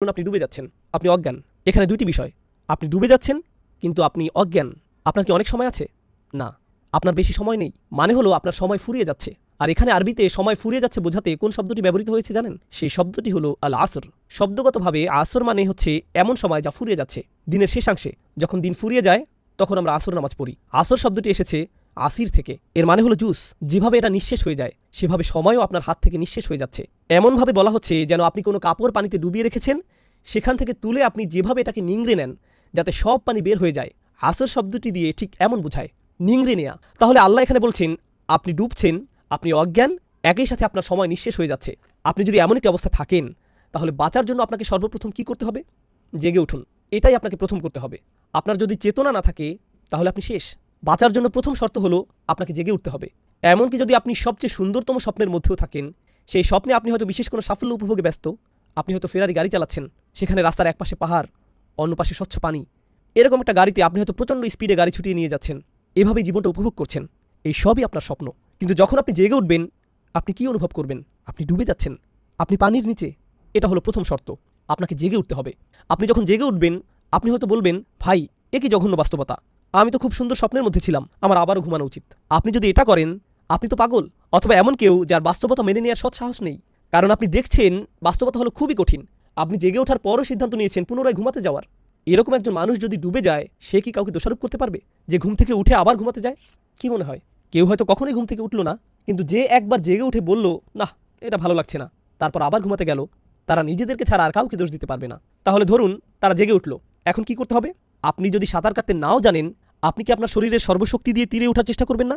আপনি ডুবে যাচ্ছেন, আপনি অজ্ঞান। এখানে দুইটি বিষয়, আপনি ডুবে যাচ্ছেন কিন্তু আপনি অজ্ঞান। আপনার কি অনেক সময় আছে? না, আপনার বেশি সময় নেই। মানে হলো আপনার সময় ফুরিয়ে যাচ্ছে। আর এখানে আরবিতে সময় ফুরিয়ে যাচ্ছে বোঝাতে কোন শব্দটি ব্যবহৃত হয়েছে জানেন? সেই শব্দটি হলো আল আসর। শব্দগতভাবে আসর মানে হচ্ছে এমন সময় যা ফুরিয়ে যাচ্ছে, দিনের শেষাংশে। যখন দিন ফুরিয়ে যায় তখন আমরা আসর নামাজ পড়ি। আসর শব্দটি এসেছে আসির থেকে। এর মানে হলো জুস। যেভাবে এটা নিঃশেষ হয়ে যায় সেভাবে সময়ও আপনার হাত থেকে নিঃশেষ হয়ে যাচ্ছে। এমনভাবে বলা হচ্ছে যেন আপনি কোনো কাপড় পানিতে ডুবিয়ে রেখেছেন, সেখান থেকে তুলে আপনি যেভাবে এটাকে নিংড়ে নেন যাতে সব পানি বের হয়ে যায়, আসর শব্দটি দিয়ে ঠিক এমন বোঝায়, নিংড়ে নেয়া। তাহলে আল্লাহ এখানে বলছেন আপনি ডুবছেন, আপনি অজ্ঞান, একই সাথে আপনার সময় নিঃশেষ হয়ে যাচ্ছে। আপনি যদি এমন একটি অবস্থা থাকেন তাহলে বাঁচার জন্য আপনাকে সর্বপ্রথম কি করতে হবে? জেগে উঠুন। এটাই আপনাকে প্রথম করতে হবে। আপনার যদি চেতনা না থাকে তাহলে আপনি শেষ। বাঁচার জন্য প্রথম শর্ত হলো আপনাকে জেগে উঠতে হবে। এমনকি যদি আপনি সবচেয়ে সুন্দরতম স্বপ্নের মধ্যেও থাকেন, সেই স্বপ্নে আপনি হয়তো বিশেষ কোনো সাফল্য উপভোগে ব্যস্ত, আপনি হয়তো ফেরারি গাড়ি চালাচ্ছেন, সেখানে রাস্তার একপাশে পাহাড়, অন্য পাশে স্বচ্ছ পানি, এরকম একটা গাড়িতে আপনি হয়তো প্রচণ্ড স্পিডে গাড়ি ছুটিয়ে নিয়ে যাচ্ছেন, এভাবেই জীবনটা উপভোগ করছেন। এই সবই আপনার স্বপ্ন। কিন্তু যখন আপনি জেগে উঠবেন আপনি কি অনুভব করবেন? আপনি ডুবে যাচ্ছেন, আপনি পানির নিচে। এটা হলো প্রথম শর্ত, আপনাকে জেগে উঠতে হবে। আপনি যখন জেগে উঠবেন আপনি হয়তো বলবেন, ভাই এ কি জঘন্য বাস্তবতা, আমি তো খুব সুন্দর স্বপ্নের মধ্যে ছিলাম, আমার আবারও ঘুমানো উচিত। আপনি যদি এটা করেন আপনি তো পাগল, অথবা এমন কেউ যার বাস্তবতা মেনে নেওয়ার সৎসাহস নেই। কারণ আপনি দেখছেন বাস্তবতা হলো খুবই কঠিন, আপনি জেগে ওঠার পরও সিদ্ধান্ত নিয়েছেন পুনরায় ঘুমাতে যাওয়ার। এরকম একজন মানুষ যদি ডুবে যায় সে কি কাউকে দোষারোপ করতে পারবে যে ঘুম থেকে উঠে আবার ঘুমাতে যায়? কি মনে হয়? কেউ হয়তো কখনোই ঘুম থেকে উঠলো না, কিন্তু যে একবার জেগে উঠে বলল না এটা ভালো লাগছে না, তারপর আবার ঘুমাতে গেল, তারা নিজেদেরকে ছাড়া আর কাউকে দোষ দিতে পারবে না। তাহলে ধরুন তারা জেগে উঠল, এখন কি করতে হবে? আপনি যদি সাঁতার কাটতে নাও জানেন, আপনি কি আপনার শরীরের সর্বশক্তি দিয়ে তীরে ওঠার চেষ্টা করবেন না?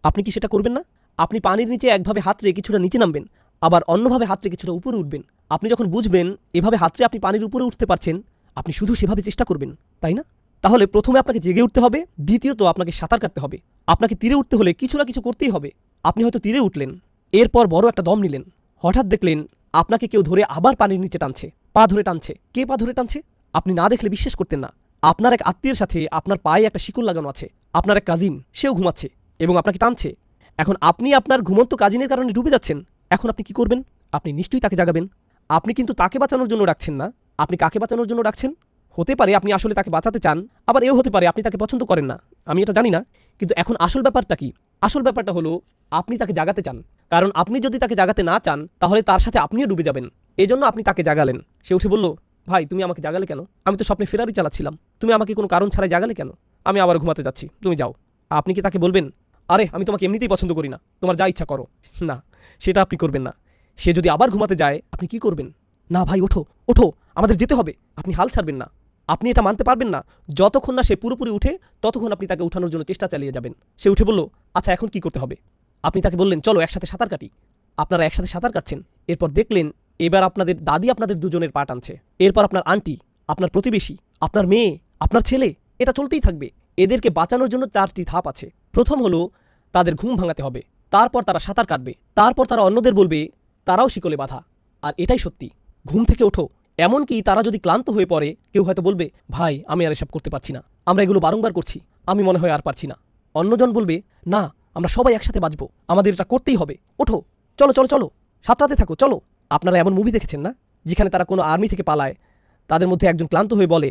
আপনি কি সেটা করবেন না? আপনি পানির নিচে একভাবে হাতড়ে কিছুটা নিচে নামবেন, আবার অন্যভাবে হাতড়ে কিছুটা উপরে উঠবেন। আপনি যখন বুঝবেন এভাবে হাতড়ে আপনি পানির উপরে উঠতে পারছেন, আপনি শুধু সেভাবে চেষ্টা করবেন, তাই না? তাহলে প্রথমে আপনাকে জেগে উঠতে হবে, দ্বিতীয়ত আপনাকে সাঁতার কাটতে হবে। আপনাকে তীরে উঠতে হলে কিছু না কিছু করতেই হবে। আপনি হয়তো তীরে উঠলেন, এরপর বড় একটা দম নিলেন, হঠাৎ দেখলেন আপনাকে কেউ ধরে আবার পানির নিচে টানছে, পা ধরে টানছে। কে পা ধরে টানছে? আপনি না দেখলে বিশ্বাস করতেন না। আপনার এক আত্মীয়ের সাথে আপনার পায়ে একটা শিকল লাগানো আছে, আপনার এক কাজিন, সেও ঘুমাচ্ছে এবং আপনাকে টানছে। এখন আপনি আপনার ঘুমন্ত কাজিনের কারণে ডুবে যাচ্ছেন। এখন আপনি কি করবেন? আপনি নিশ্চয়ই তাকে জাগাবেন। আপনি কিন্তু তাকে বাঁচানোর জন্য ডাকছেন না। আপনি কাকে বাঁচানোর জন্য ডাকছেন? হতে পারে আপনি আসলে তাকে বাঁচাতে চান, আবার এও হতে পারে আপনি তাকে পছন্দ করেন না, আমি এটা জানি না। কিন্তু এখন আসল ব্যাপারটা কি? আসল ব্যাপারটা হলো আপনি তাকে জাগাতে চান। কারণ আপনি যদি তাকে জাগাতে না চান তাহলে তার সাথে আপনিও ডুবে যাবেন। এজন্য আপনি তাকে জাগালেন। সে উঠে বলল, ভাই তুমি আমাকে জাগালে কেন? আমি তো স্বপ্নে ফেরারি চালাচ্ছিলাম, তুমি আমাকে কোনো কারণ ছাড়াই জাগালে কেন? আমি আবার ঘুমাতে যাচ্ছি, তুমি যাও। আপনি কি তাকে বলবেন, আরে আমি তোমাকে এমনিতেই পছন্দ করি না, তোমার যা ইচ্ছা করো? না, সেটা আপনি করবেন না। সে যদি আবার ঘুমাতে যায় আপনি কি করবেন? না ভাই ওঠো ওঠো, আমাদের যেতে হবে। আপনি হাল ছাড়বেন না। আপনি এটা মানতে পারবেন না যতক্ষণ না সে পুরোপুরি উঠে, ততক্ষণ আপনি তাকে উঠানোর জন্য চেষ্টা চালিয়ে যাবেন। সে উঠে বলল, আচ্ছা এখন কি করতে হবে? আপনি তাকে বললেন, চলো একসাথে সাঁতার কাটি। আপনারা একসাথে সাঁতার কাটছেন। এরপর দেখলেন এবার আপনাদের দাদি আপনাদের দুজনের পা টানছে, এরপর আপনার আন্টি, আপনার প্রতিবেশী, আপনার মেয়ে, আপনার ছেলে, এটা চলতেই থাকবে। এদেরকে বাঁচানোর জন্য 4টি ধাপ আছে। প্রথম হলো তাদের ঘুম ভাঙাতে হবে, তারপর তারা সাঁতার কাটবে, তারপর তারা অন্যদের বলবে তারাও শিকলে বাঁধা। আর এটাই সত্যি, ঘুম থেকে ওঠো। এমনকি তারা যদি ক্লান্ত হয়ে পড়ে, কেউ হয়তো বলবে, ভাই আমি আর এসব করতে পারছি না, আমরা এগুলো বারংবার করছি, আমি মনে হয় আর পারছি না। অন্যজন বলবে, না আমরা সবাই একসাথে বাঁচবো, আমাদের এটা করতেই হবে, ওঠো, চলো চলো চলো, সাঁতরাতে থাকো, চলো। আপনারা এমন মুভি দেখেছেন না যেখানে তারা কোনো আর্মি থেকে পালায়, তাদের মধ্যে একজন ক্লান্ত হয়ে বলে,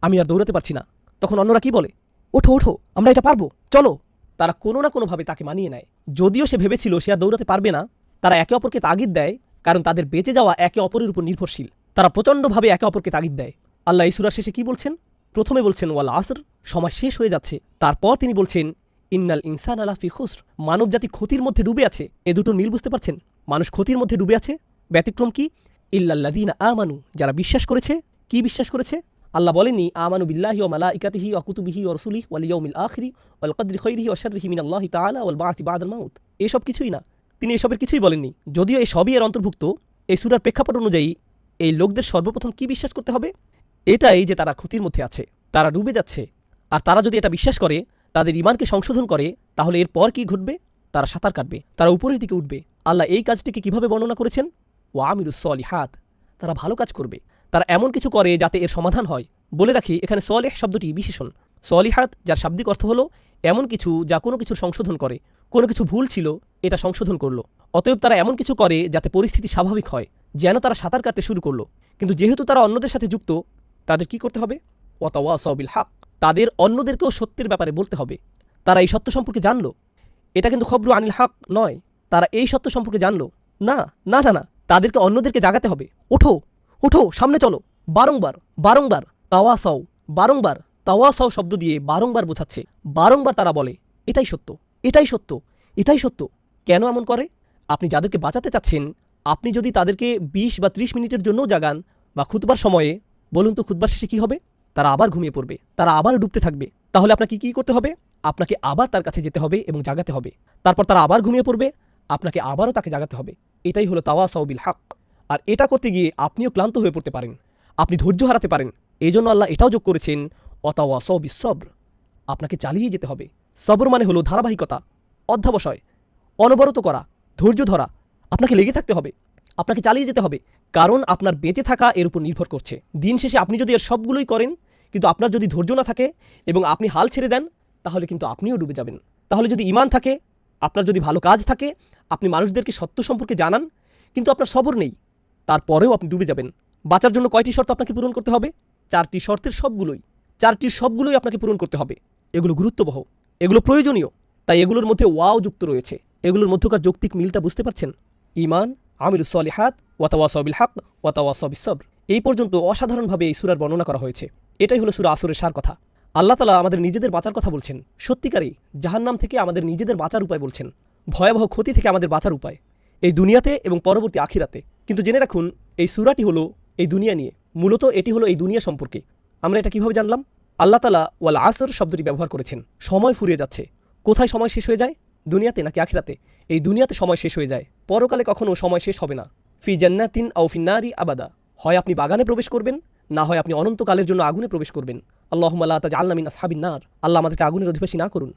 আমি আর দৌড়াতে পারছি না, তখন অন্যরা কি বলে, ওঠো ওঠো আমরা এটা পারবো, চলো। তারা কোনো না কোনোভাবে তাকে মানিয়ে নেয়। যদিও সে ভেবেছিল সে আর দৌড়াতে পারবে না, তারা একে অপরকে তাগিদ দেয়, কারণ তাদের বেঁচে যাওয়া একে অপরের উপর নির্ভরশীল। তারা প্রচণ্ডভাবে একে অপরকে তাগিদ দেয়। আল্লাহ এই সূরার শেষে কি বলছেন? প্রথমে বলছেন ওয়াল আসর, সময় শেষ হয়ে যাচ্ছে। তারপর তিনি বলছেন ইন্নাল ইনসানা লাফি খুসর, মানবজাতি ক্ষতির মধ্যে ডুবে আছে। এ দুটো মিল বুঝতে পারছেন? মানুষ ক্ষতির মধ্যে ডুবে আছে। ব্যতিক্রম কি? ইল্লাল্লাযীনা আমানু, যারা বিশ্বাস করেছে। কি বিশ্বাস করেছে? আল্লাহ বলেননি আমানু বিল্লাহি ওয়া মালাইকাতিহি ওয়া কুতুবিহি ওয়া রাসূলিহি ওয়াল ইয়াউমিল আখিরি ওয়াল কদরি খাইরিহি ওয়া শাররিহি মিনাল্লাহি তাআলা ওয়াল বা'থি বা'দাল মাউত। এসব কিছুই না, তিনি এসবের কিছুই বলেননি। যদিও এই সবই এর অন্তর্ভুক্ত। এই সূরার প্রেক্ষাপট অনুযায়ী এই লোকদের সর্বপ্রথম কি বিশ্বাস করতে হবে? এটাই যে তারা ক্ষতির মধ্যে আছে, তারা ডুবে যাচ্ছে। আর তারা যদি এটা বিশ্বাস করে, তাদের ঈমানকে সংশোধন করে, তাহলে এরপর কি ঘটবে? তারা সাঁতার কাটবে, তারা উপরের দিকে উঠবে। আল্লাহ এই কাজটিকে কিভাবে বর্ণনা করেছেন? ওয়া আমিলুস সলিহাত, তারা ভালো কাজ করবে, তারা এমন কিছু করে যাতে এর সমাধান হয়। বলে রাখি এখানে সলিহ শব্দটি বিশেষণ। সলিহাত যার শাব্দিক অর্থ হলো এমন কিছু যা কোনো কিছুর সংশোধন করে, কোনো কিছু ভুল ছিল এটা সংশোধন করলো। অতএব তারা এমন কিছু করে যাতে পরিস্থিতি স্বাভাবিক হয়, যেন তারা সাঁতার কাটতে শুরু করলো। কিন্তু যেহেতু তারা অন্যদের সাথে যুক্ত, তাদের কি করতে হবে? ওয়াতাওয়াসাউ বিল হক, তাদের অন্যদেরকেও সত্যের ব্যাপারে বলতে হবে। তারা এই সত্য সম্পর্কে জানলো। এটা কিন্তু খবরু আনিল হক নয়। তারা এই সত্য সম্পর্কে জানলো না, না না না, তাদেরকে অন্যদেরকে জাগাতে হবে। ওঠো ওঠো, সামনে চলো। বারংবার বারংবার তাওয়াসাউ, বারংবার তাওয়াসাউ শব্দ দিয়ে বারংবার বোঝাচ্ছে। বারংবার তারা বলে এটাই সত্য, এটাই সত্য, এটাই সত্য। কেন এমন করে? আপনি যাদেরকে বাঁচাতে চাচ্ছেন, আপনি যদি তাদেরকে 20 বা 30 মিনিটের জন্যও জাগান, বা খুতবার সময়ে, বলুন তো খুতবার শেষে কী হবে? তারা আবার ঘুমিয়ে পড়বে, তারা আবার ডুবতে থাকবে। তাহলে আপনাকে কী করতে হবে? আপনাকে আবার তার কাছে যেতে হবে এবং জাগাতে হবে। তারপর তারা আবার ঘুমিয়ে পড়বে, আপনাকে আবারও তাকে জাগাতে হবে। এটাই হলো তাওয়াসাউ বিল হক। আর এটা করতে গিয়ে আপনিও ক্লান্ত হয়ে পড়তে পারেন, আপনি ধৈর্য হারাতে পারেন। এই জন্য আল্লাহ এটাও যোগ করেছেন ওয়াতাওয়াসাউ বিস সবর, আপনাকে চালিয়ে যেতে হবে। সবর মানে হলো ধারাবাহিকতা, অধ্যাবসায়, অনবরত করা, ধৈর্য ধরা। আপনাকে লেগে থাকতে হবে, আপনাকে চালিয়ে যেতে হবে, কারণ আপনার বেঁচে থাকা এর উপর নির্ভর করছে। দিন শেষে আপনি যদি এর সবগুলোই করেন, কিন্তু আপনার যদি ধৈর্য না থাকে এবং আপনি হাল ছেড়ে দেন, তাহলে কিন্তু আপনিও ডুবে যাবেন। তাহলে যদি ঈমান থাকে, আপনার যদি ভালো কাজ থাকে, আপনি মানুষদেরকে সত্য সম্পর্কে জানান, কিন্তু আপনার সবর নেই, তারপরেও আপনি ডুবে যাবেন। বাঁচার জন্য কয়টি শর্ত আপনাকে পূরণ করতে হবে? 4টি শর্তের সবগুলোই, 4টির সবগুলোই আপনাকে পূরণ করতে হবে। এগুলো গুরুত্ববহ, এগুলো প্রয়োজনীয়, তাই এগুলোর মধ্যে ওয়াও যুক্ত রয়েছে। এগুলোর মধ্যকার যৌক্তিক মিলটা বুঝতে পারছেন? ঈমান, আমিলুস সলিহাত, ওয়াতাওয়াসাউ বিল হক, ওয়াতাওয়াসাউ বিস সবর। এই পর্যন্ত অসাধারণভাবে এই সূরার বর্ণনা করা হয়েছে। এটাই হলো সূরা আসরের সার কথা। আল্লাহ তাআলা আমাদের নিজেদের বাঁচার কথা বলছেন, সত্যিকারই জাহান্নাম থেকে আমাদের নিজেদের বাঁচার উপায় বলছেন, ভয়াবহ ক্ষতি থেকে আমাদের বাঁচার উপায়, এই দুনিয়াতে এবং পরবর্তী আখিরাতে। কিন্তু জেনে রাখুন, এই সূরাটি হলো এই দুনিয়া নিয়ে, মূলত এটি হলো এই দুনিয়া সম্পর্কে। আমরা এটা কিভাবে জানলাম? আল্লাহ তাআলা ওয়াল আসর শব্দটি ব্যবহার করেছেন। সময় ফুরিয়ে যাচ্ছে। কোথায় সময় শেষ হয়ে যায়? দুনিয়াতে নাকি আখিরাতে? এই দুনিয়াতে সময় শেষ হয়ে যায়, পরকালে কখনো সময় শেষ হবে না। ফি জান্নাতিন আও ফিন নারি আবাদা, হয় আপনি বাগানে প্রবেশ করবেন, না হয় আপনি অনন্তকালের জন্য আগুনে প্রবেশ করবেন। আল্লাহুম্মা লা তাজআলনা মিন আসহাবিন নার, আল্লাহ আমাদেরকে আগুনের অধিবাসী না করুন।